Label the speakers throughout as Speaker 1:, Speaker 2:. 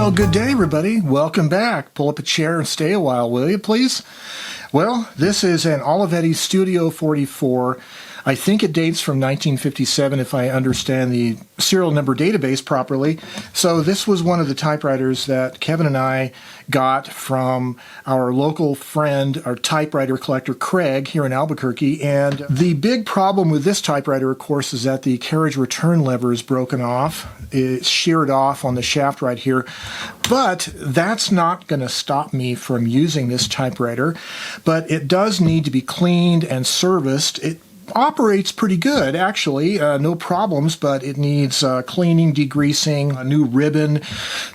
Speaker 1: Well, good day, everybody. Welcome back. Pull up a chair and stay a while, will you, please? Well, this is an Olivetti Studio 44. I think it dates from 1957 if I understand the serial number database properly. So this was one of the typewriters that Kevin and I got from our local friend, our typewriter collector, Craig, here in Albuquerque. And the big problem with this typewriter, of course, is that the carriage return lever is broken off. It's sheared off on the shaft right here. But that's not going to stop me from using this typewriter. But it does need to be cleaned and serviced. It operates pretty good, actually, no problems, but it needs cleaning, degreasing, a new ribbon,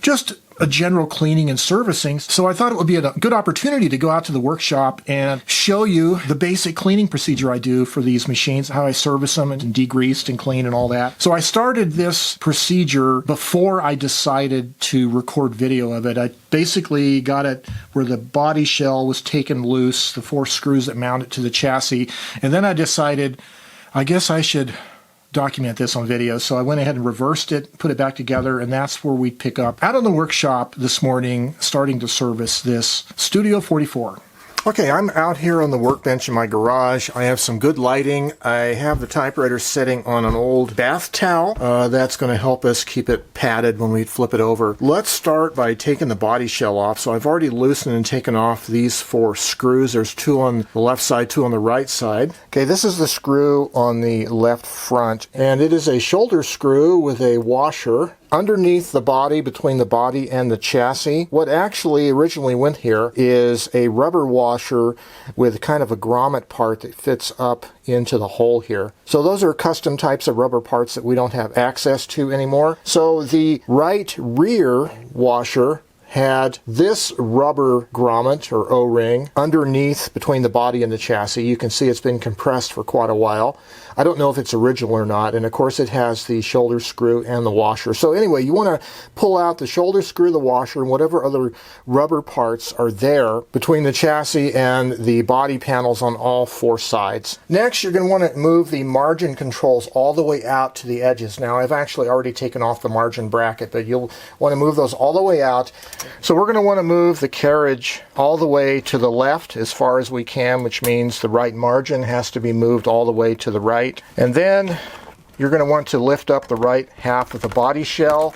Speaker 1: just a general cleaning and servicing. So I thought it would be a good opportunity to go out to the workshop and show you the basic cleaning procedure I do for these machines, how I service them and degreased and clean and all that. So I started this procedure before I decided to record video of it. I basically got it where the body shell was taken loose, the 4 screws that mount it to the chassis, and then I decided I guess I should document this on video. So I went ahead and reversed it, put it back together, and that's where we pick up out of the workshop this morning, starting to service this Studio 44. Okay, I'm out here on the workbench in my garage. I have some good lighting. I have the typewriter sitting on an old bath towel. That's going to help us keep it padded when we flip it over. Let's start by taking the body shell off. So I've already loosened and taken off these 4 screws. There's 2 on the left side, 2 on the right side. Okay, this is the screw on the left front, and it is a shoulder screw with a washer underneath the body, between the body and the chassis. What actually originally went here is a rubber washer with kind of a grommet part that fits up into the hole here. So those are custom types of rubber parts that we don't have access to anymore. So the right rear washer had this rubber grommet or O-ring underneath between the body and the chassis. You can see it's been compressed for quite a while. I don't know if it's original or not, and of course it has the shoulder screw and the washer. So anyway, you want to pull out the shoulder screw, the washer, and whatever other rubber parts are there between the chassis and the body panels on all 4 sides. Next, you're going to want to move the margin controls all the way out to the edges. Now, I've actually already taken off the margin bracket, but you'll want to move those all the way out. So we're going to want to move the carriage all the way to the left as far as we can, which means the right margin has to be moved all the way to the right. And then you're going to want to lift up the right half of the body shell,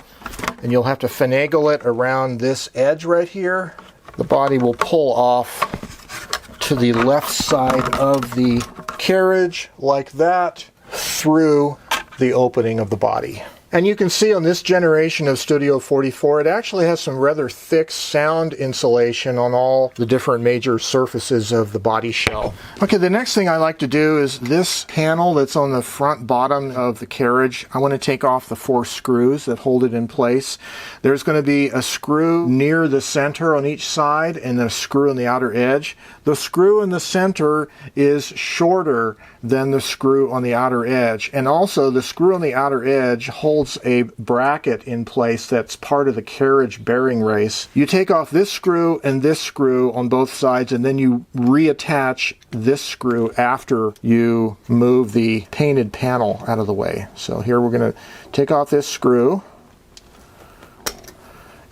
Speaker 1: and you'll have to finagle it around this edge right here. The body will pull off to the left side of the carriage like that through the opening of the body. And you can see on this generation of Studio 44, it actually has some rather thick sound insulation on all the different major surfaces of the body shell. Okay, the next thing I like to do is this panel that's on the front bottom of the carriage. I want to take off the 4 screws that hold it in place. There's going to be a screw near the center on each side and a screw on the outer edge. The screw in the center is shorter than the screw on the outer edge, and also the screw on the outer edge holds a bracket in place that's part of the carriage bearing race. You take off this screw and this screw on both sides, and then you reattach this screw after you move the painted panel out of the way. So here we're going to take off this screw.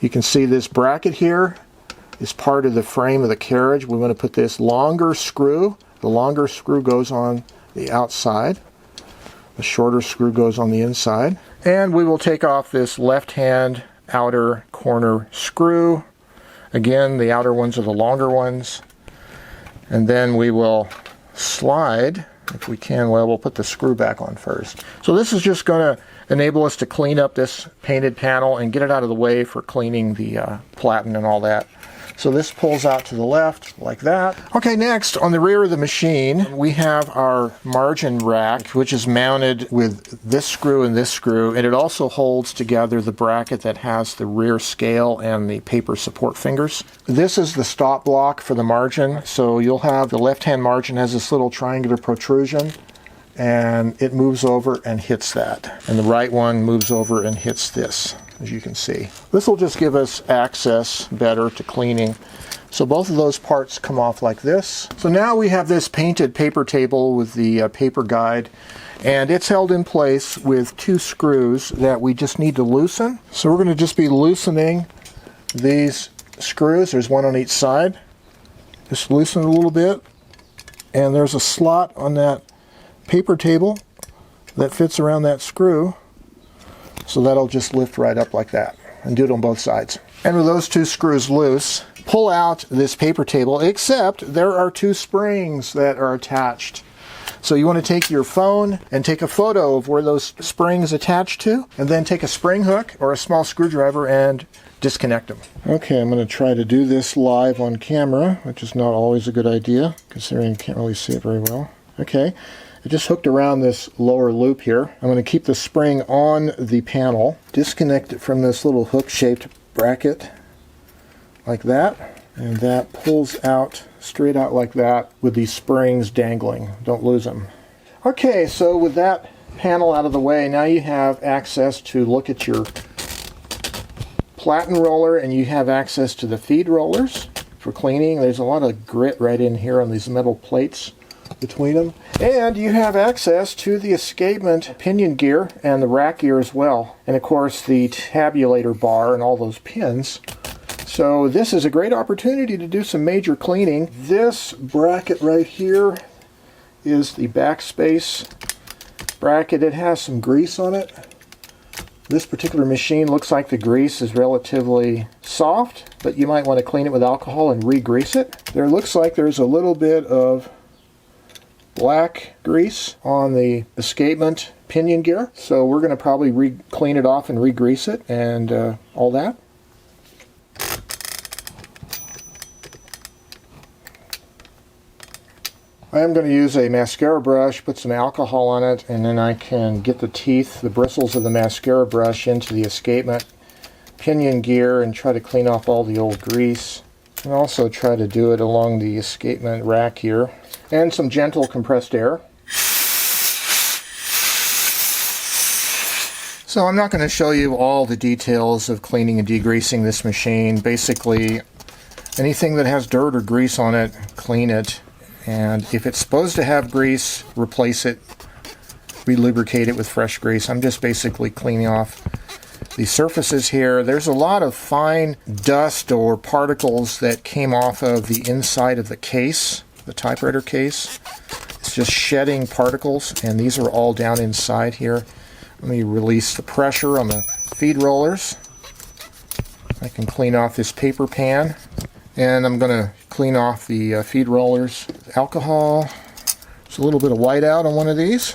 Speaker 1: You can see this bracket here is part of the frame of the carriage. We want to put this longer screw. The longer screw goes on the outside. The shorter screw goes on the inside. And we will take off this left-hand outer corner screw. Again, the outer ones are the longer ones. And then we will slide, if we can, well, we'll put the screw back on first. So this is just going to enable us to clean up this painted panel and get it out of the way for cleaning the platen and all that. So this pulls out to the left like that. Okay, next on the rear of the machine we have our margin rack, which is mounted with this screw and this screw, and it also holds together the bracket that has the rear scale and the paper support fingers. This is the stop block for the margin, so you'll have the left-hand margin has this little triangular protrusion, and it moves over and hits that. And the right one moves over and hits this, as you can see. This will just give us access better to cleaning. So both of those parts come off like this. So now we have this painted paper table with the paper guide, and it's held in place with 2 screws that we just need to loosen. So we're going to just be loosening these screws. There's one on each side. Just loosen it a little bit, and there's a slot on that paper table that fits around that screw, so that'll just lift right up like that, and do it on both sides. And with those two screws loose, pull out this paper table, except there are two springs that are attached. So you want to take your phone and take a photo of where those springs attach to, and then take a spring hook or a small screwdriver and disconnect them. Okay, I'm going to try to do this live on camera, which is not always a good idea, considering you can't really see it very well. Okay, I just hooked around this lower loop here. I'm going to keep the spring on the panel, disconnect it from this little hook-shaped bracket, like that, and that pulls out straight out like that with these springs dangling. Don't lose them. Okay, so with that panel out of the way, now you have access to look at your platen roller, and you have access to the feed rollers for cleaning. There's a lot of grit right in here on these metal plates between them. And you have access to the escapement pinion gear and the rack gear as well. And of course the tabulator bar and all those pins. So this is a great opportunity to do some major cleaning. This bracket right here is the backspace bracket. It has some grease on it. This particular machine looks like the grease is relatively soft, but you might want to clean it with alcohol and re-grease it. There looks like there's a little bit of black grease on the escapement pinion gear, so we're going to probably clean it off and re-grease it and all that. I am going to use a mascara brush, put some alcohol on it, and then I can get the teeth, the bristles of the mascara brush into the escapement pinion gear and try to clean off all the old grease. And also try to do it along the escapement rack here. And some gentle compressed air. So I'm not going to show you all the details of cleaning and degreasing this machine. Basically, anything that has dirt or grease on it, clean it. And if it's supposed to have grease, replace it, re-lubricate it with fresh grease. I'm just basically cleaning off the surfaces here. There's a lot of fine dust or particles that came off of the inside of the case, the typewriter case. It's just shedding particles, and these are all down inside here. Let me release the pressure on the feed rollers. I can clean off this paper pan. And I'm going to clean off the feed rollers with alcohol. There's a little bit of whiteout on one of these.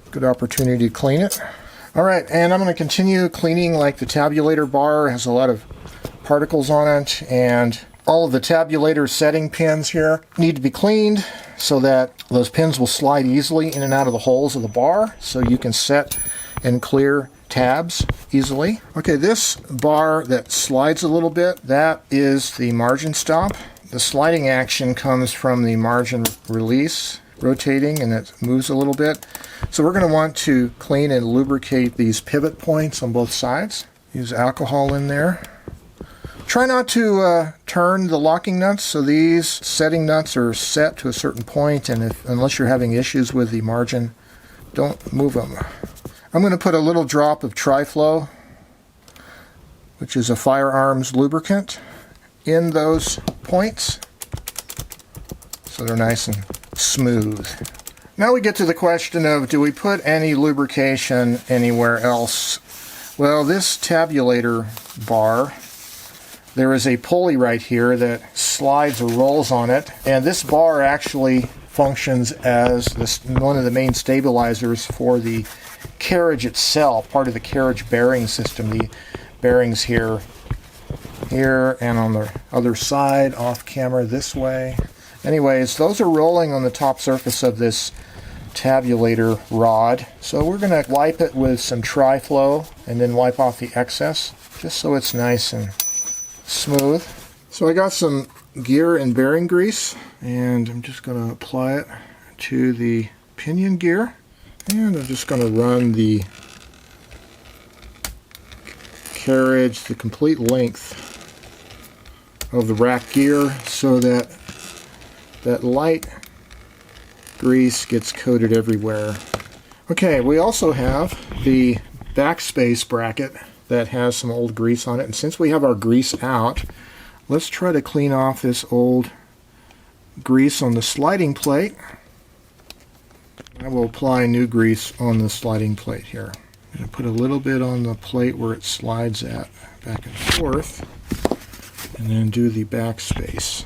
Speaker 1: Good opportunity to clean it. Alright, and I'm going to continue cleaning. Like the tabulator bar has a lot of particles on it, and all of the tabulator setting pins here need to be cleaned so that those pins will slide easily in and out of the holes of the bar, so you can set and clear tabs easily. Okay, this bar that slides a little bit, that is the margin stop. The sliding action comes from the margin release, rotating, and it moves a little bit. So we're going to want to clean and lubricate these pivot points on both sides. Use alcohol in there. Try not to turn the locking nuts, so these setting nuts are set to a certain point, and unless you're having issues with the margin, don't move them. I'm going to put a little drop of Tri-Flow, which is a firearms lubricant, in those points so they're nice and smooth. Now we get to the question of, do we put any lubrication anywhere else? Well, this tabulator bar, there is a pulley right here that slides or rolls on it, and this bar actually functions as one of the main stabilizers for the carriage itself, part of the carriage bearing system. The bearings here, and on the other side, off camera this way. Anyways, those are rolling on the top surface of this tabulator rod. So we're going to wipe it with some Tri-Flow and then wipe off the excess, just so it's nice and smooth. So I got some gear and bearing grease, and I'm just going to apply it to the pinion gear. And I'm just going to run the carriage the complete length of the rack gear so that that light grease gets coated everywhere. Okay, we also have the backspace bracket that has some old grease on it. And since we have our grease out, let's try to clean off this old grease on the sliding plate. I will apply new grease on the sliding plate here. I'm going to put a little bit on the plate where it slides at, back and forth, and then do the back space.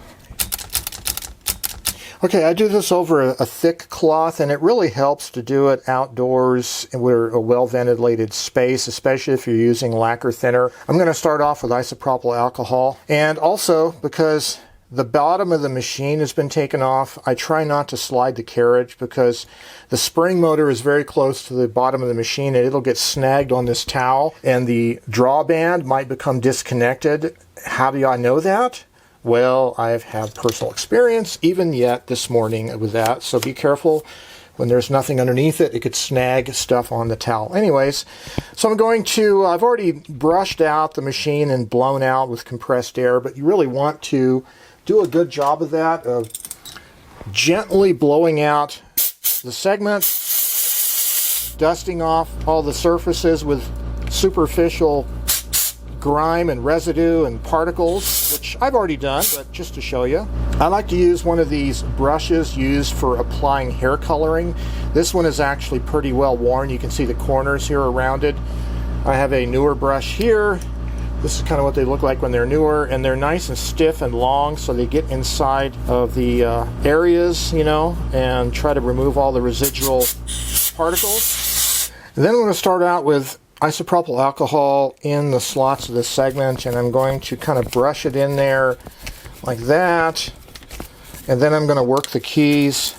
Speaker 1: Okay, I do this over a thick cloth, and it really helps to do it outdoors where a well-ventilated space, especially if you're using lacquer thinner. I'm going to start off with isopropyl alcohol, and also because the bottom of the machine has been taken off, I try not to slide the carriage because the spring motor is very close to the bottom of the machine and it'll get snagged on this towel and the drawband might become disconnected. How do I know that? Well, I've had personal experience even yet this morning with that, so be careful. When there's nothing underneath it, it could snag stuff on the towel. Anyways, so I'm going to, I've already brushed out the machine and blown out with compressed air, but you really want to do a good job of that, of gently blowing out the segment, dusting off all the surfaces with superficial grime and residue and particles, which I've already done, but just to show you. I like to use one of these brushes used for applying hair coloring. This one is actually pretty well worn. You can see the corners here are rounded. I have a newer brush here. This is kind of what they look like when they're newer, and they're nice and stiff and long, so they get inside of the areas, you know, and try to remove all the residual particles. And then I'm going to start out with isopropyl alcohol in the slots of the segment, and I'm going to kind of brush it in there like that, and then I'm going to work the keys,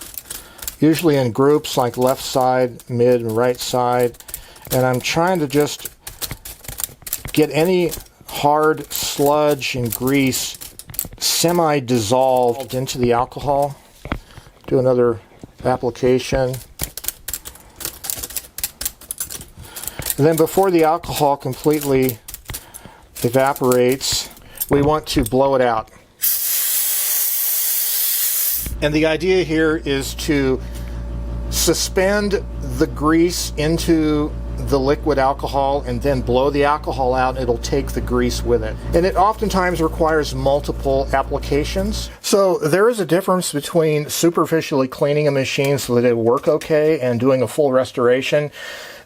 Speaker 1: usually in groups like left side, mid, and right side, and I'm trying to just get any hard sludge and grease semi-dissolved into the alcohol. Do another application. And then before the alcohol completely evaporates, we want to blow it out. And the idea here is to suspend the grease into the liquid alcohol and then blow the alcohol out. It'll take the grease with it. And it oftentimes requires multiple applications. So there is a difference between superficially cleaning a machine so that it will work okay and doing a full restoration.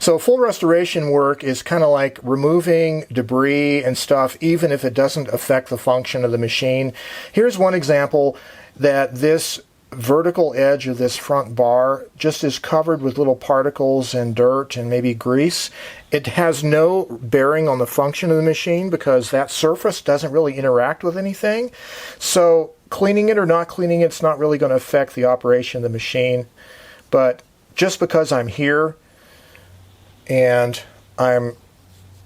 Speaker 1: So full restoration work is kind of like removing debris and stuff, even if it doesn't affect the function of the machine. Here's one example that this vertical edge of this front bar just is covered with little particles and dirt and maybe grease. It has no bearing on the function of the machine because that surface doesn't really interact with anything. So cleaning it or not cleaning it's not really going to affect the operation of the machine. But just because I'm here and I'm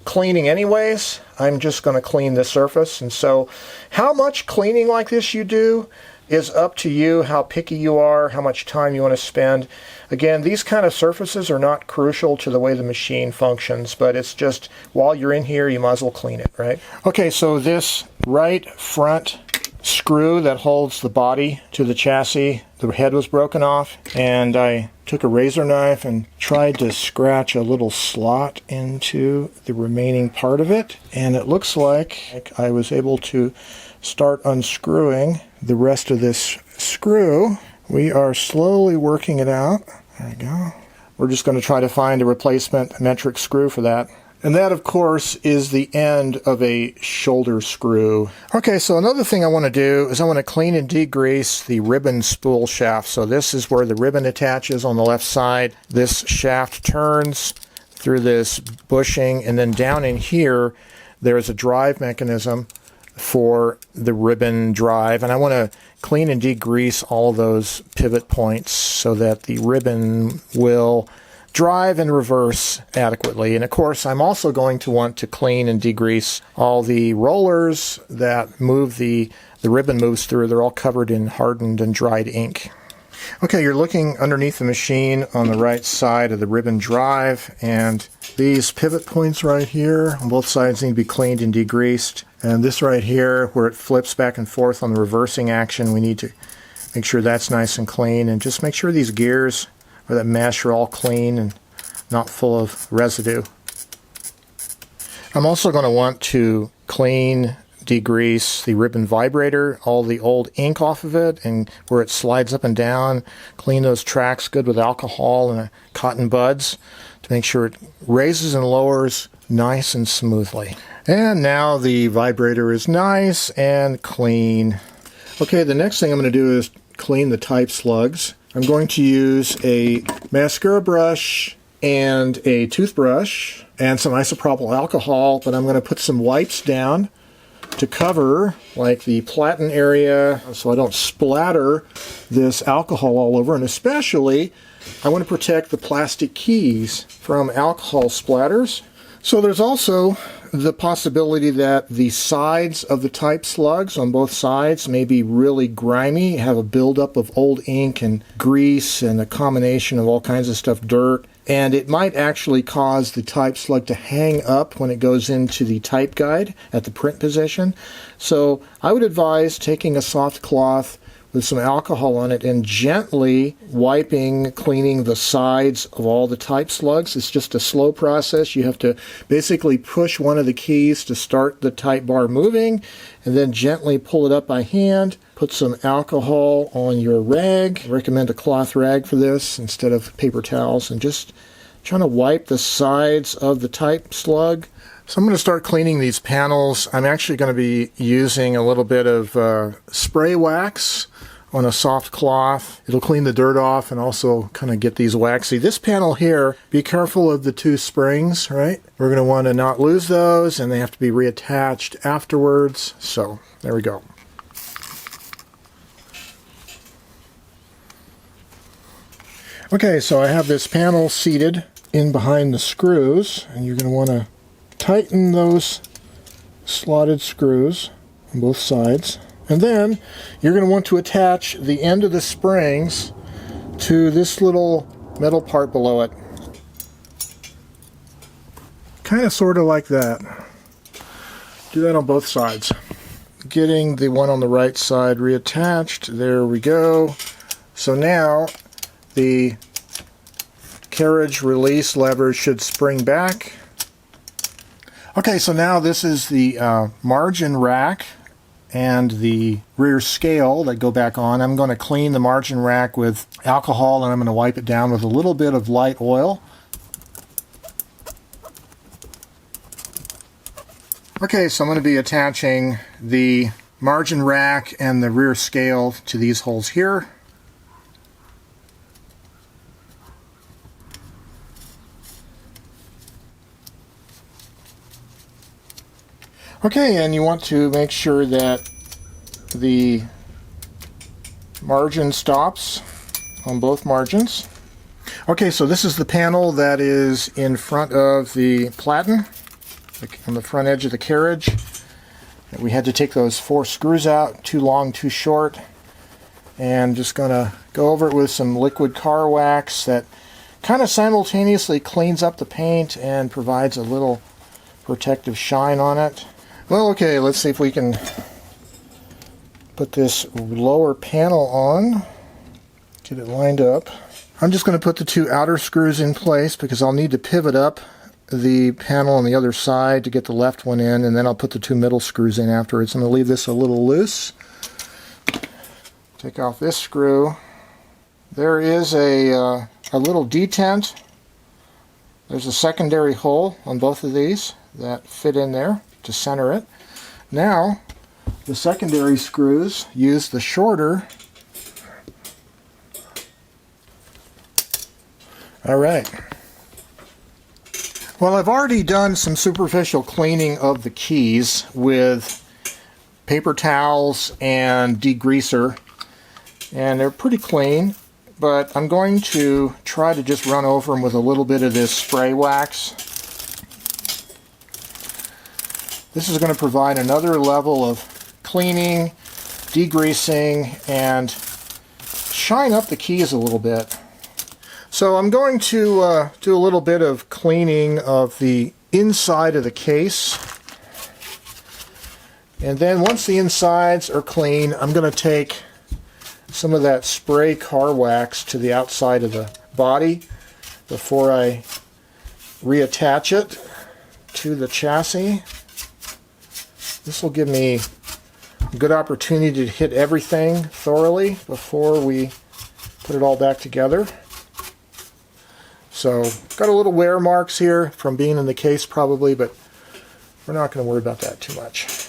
Speaker 1: cleaning anyways, I'm just going to clean the surface. And so how much cleaning like this you do is up to you, how picky you are, how much time you want to spend. Again, these kind of surfaces are not crucial to the way the machine functions, but it's just while you're in here, you might as well clean it, right? Okay, so this right front screw that holds the body to the chassis, the head was broken off, and I took a razor knife and tried to scratch a little slot into the remaining part of it, and it looks like I was able to start unscrewing the rest of this screw. We are slowly working it out. There we go. We're just going to try to find a replacement metric screw for that. And that, of course, is the end of a shoulder screw. Okay, so another thing I want to do is I want to clean and degrease the ribbon spool shaft. So this is where the ribbon attaches on the left side. This shaft turns through this bushing, and then down in here, there's a drive mechanism for the ribbon drive, and I want to clean and degrease all those pivot points so that the ribbon will drive and reverse adequately. And of course, I'm also going to want to clean and degrease all the rollers that move the ribbon moves through. They're all covered in hardened and dried ink. Okay, you're looking underneath the machine on the right side of the ribbon drive, and these pivot points right here on both sides need to be cleaned and degreased. And this right here, where it flips back and forth on the reversing action, we need to make sure that's nice and clean, and just make sure these gears or that mesh are all clean and not full of residue. I'm also going to want to clean, degrease the ribbon vibrator, all the old ink off of it, and where it slides up and down, clean those tracks good with alcohol and cotton buds to make sure it raises and lowers nice and smoothly. And now the vibrator is nice and clean. Okay, the next thing I'm going to do is clean the type slugs. I'm going to use a mascara brush and a toothbrush and some isopropyl alcohol, but I'm going to put some wipes down to cover like the platen area so I don't splatter this alcohol all over, and especially I want to protect the plastic keys from alcohol splatters. So there's also the possibility that the sides of the type slugs on both sides may be really grimy, have a buildup of old ink and grease and a combination of all kinds of stuff, dirt, and it might actually cause the type slug to hang up when it goes into the type guide at the print position. So I would advise taking a soft cloth with some alcohol on it and gently wiping, cleaning the sides of all the type slugs. It's just a slow process. You have to basically push one of the keys to start the type bar moving, and then gently pull it up by hand. Put some alcohol on your rag. I recommend a cloth rag for this instead of paper towels, and just trying to wipe the sides of the type slug. So I'm going to start cleaning these panels. I'm actually going to be using a little bit of spray wax on a soft cloth. It'll clean the dirt off and also kind of get these waxy. This panel here, be careful of the two springs, right? We're going to want to not lose those, and they have to be reattached afterwards. So there we go. Okay, so I have this panel seated in behind the screws, and you're going to want to tighten those slotted screws on both sides. And then you're going to want to attach the end of the springs to this little metal part below it. Kind of sort of like that. Do that on both sides. Getting the one on the right side reattached. There we go. So now the carriage release lever should spring back. Okay, so now this is the margin rack and the rear scale that go back on. I'm going to clean the margin rack with alcohol, and I'm going to wipe it down with a little bit of light oil. Okay, so I'm going to be attaching the margin rack and the rear scale to these holes here. Okay, and you want to make sure that the margin stops on both margins. Okay, so this is the panel that is in front of the platen, on the front edge of the carriage. We had to take those 4 screws out, too long, too short, and just going to go over it with some liquid car wax that kind of simultaneously cleans up the paint and provides a little protective shine on it. Well, okay, let's see if we can put this lower panel on, get it lined up. I'm just going to put the 2 outer screws in place because I'll need to pivot up the panel on the other side to get the left one in, and then I'll put the 2 middle screws in afterwards. I'm going to leave this a little loose. Take off this screw. There is a little detent. There's a secondary hole on both of these that fit in there to center it. Now, the secondary screws use the shorter. Alright. Well, I've already done some superficial cleaning of the keys with paper towels and degreaser, and they're pretty clean, but I'm going to try to just run over them with a little bit of this spray wax. This is going to provide another level of cleaning, degreasing, and shine up the keys a little bit. So I'm going to do a little bit of cleaning of the inside of the case. And then once the insides are clean, I'm going to take some of that spray car wax to the outside of the body before I reattach it to the chassis. This will give me a good opportunity to hit everything thoroughly before we put it all back together. So, got a little wear marks here from being in the case probably, but we're not going to worry about that too much.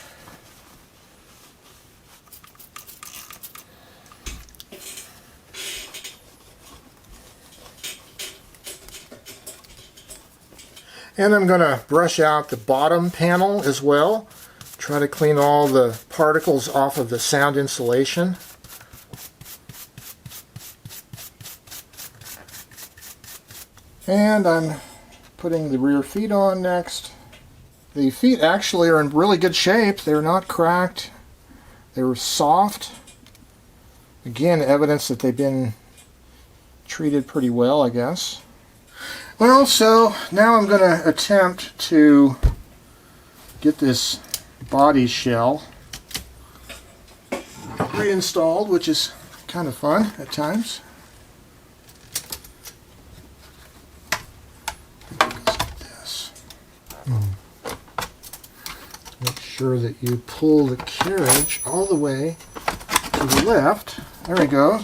Speaker 1: And I'm going to brush out the bottom panel as well. Try to clean all the particles off of the sound insulation. And I'm putting the rear feet on next. The feet actually are in really good shape. They're not cracked. They're soft. Again, evidence that they've been treated pretty well, I guess. Well, so now I'm going to attempt to get this body shell reinstalled, which is kind of fun at times. Make sure that you pull the carriage all the way to the left. There we go.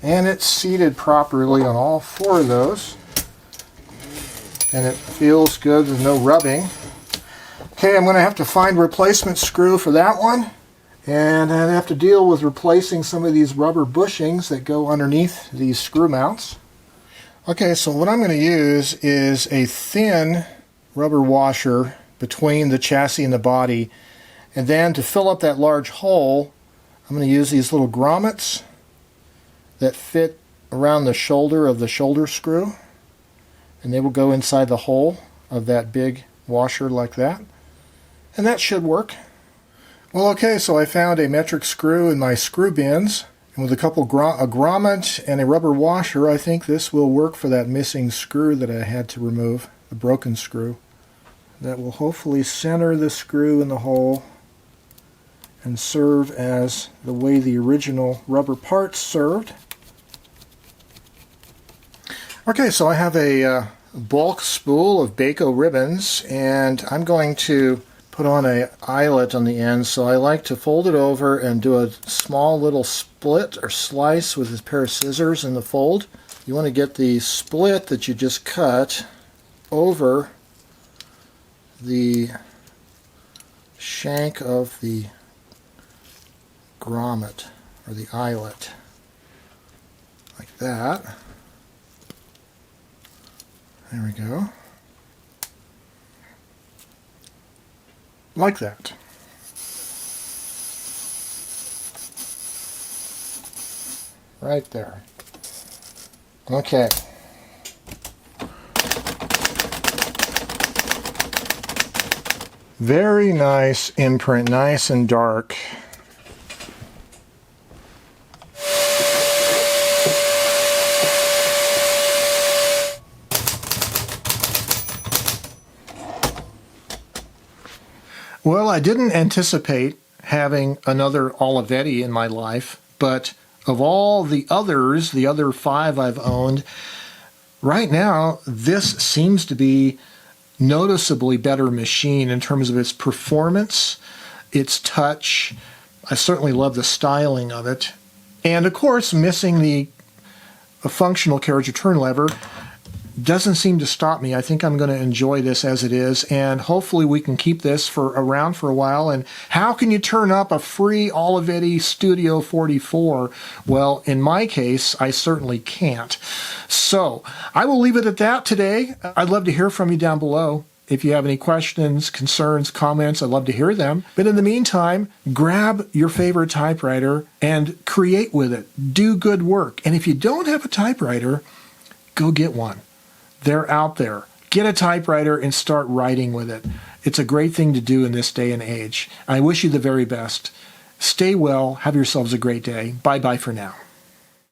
Speaker 1: And it's seated properly on all four of those. And it feels good, there's no rubbing. Okay, I'm going to have to find a replacement screw for that one. And I have to deal with replacing some of these rubber bushings that go underneath these screw mounts. Okay, so what I'm going to use is a thin rubber washer between the chassis and the body, and then to fill up that large hole I'm going to use these little grommets that fit around the shoulder of the shoulder screw, and they will go inside the hole of that big washer like that, and that should work. Well, okay, so I found a metric screw in my screw bins, and with a couple a grommet and a rubber washer, I think this will work for that missing screw that I had to remove, the broken screw. That will hopefully center the screw in the hole and serve as the way the original rubber parts served. Okay, so I have a bulk spool of Baco ribbons, and I'm going to put on an eyelet on the end, so I like to fold it over and do a small little split or slice with a pair of scissors in the fold. You want to get the split that you just cut over the shank of the grommet or the eyelet, like that. There we go. Like that. Right there. Okay. Very nice imprint, nice and dark. Well, I didn't anticipate having another Olivetti in my life, but of all the others, the other 5 I've owned, right now this seems to be noticeably better machine in terms of its performance, its touch. I certainly love the styling of it. And of course, missing the functional carriage return lever doesn't seem to stop me. I think I'm going to enjoy this as it is, and hopefully we can keep this around for a while. And how can you turn up a free Olivetti Studio 44? Well, in my case, I certainly can't. So I will leave it at that today. I'd love to hear from you down below. If you have any questions, concerns, comments, I'd love to hear them. But in the meantime, grab your favorite typewriter and create with it. Do good work. And if you don't have a typewriter, go get one. They're out there. Get a typewriter and start writing with it. It's a great thing to do in this day and age. I wish you the very best. Stay well. Have yourselves a great day. Bye-bye for now.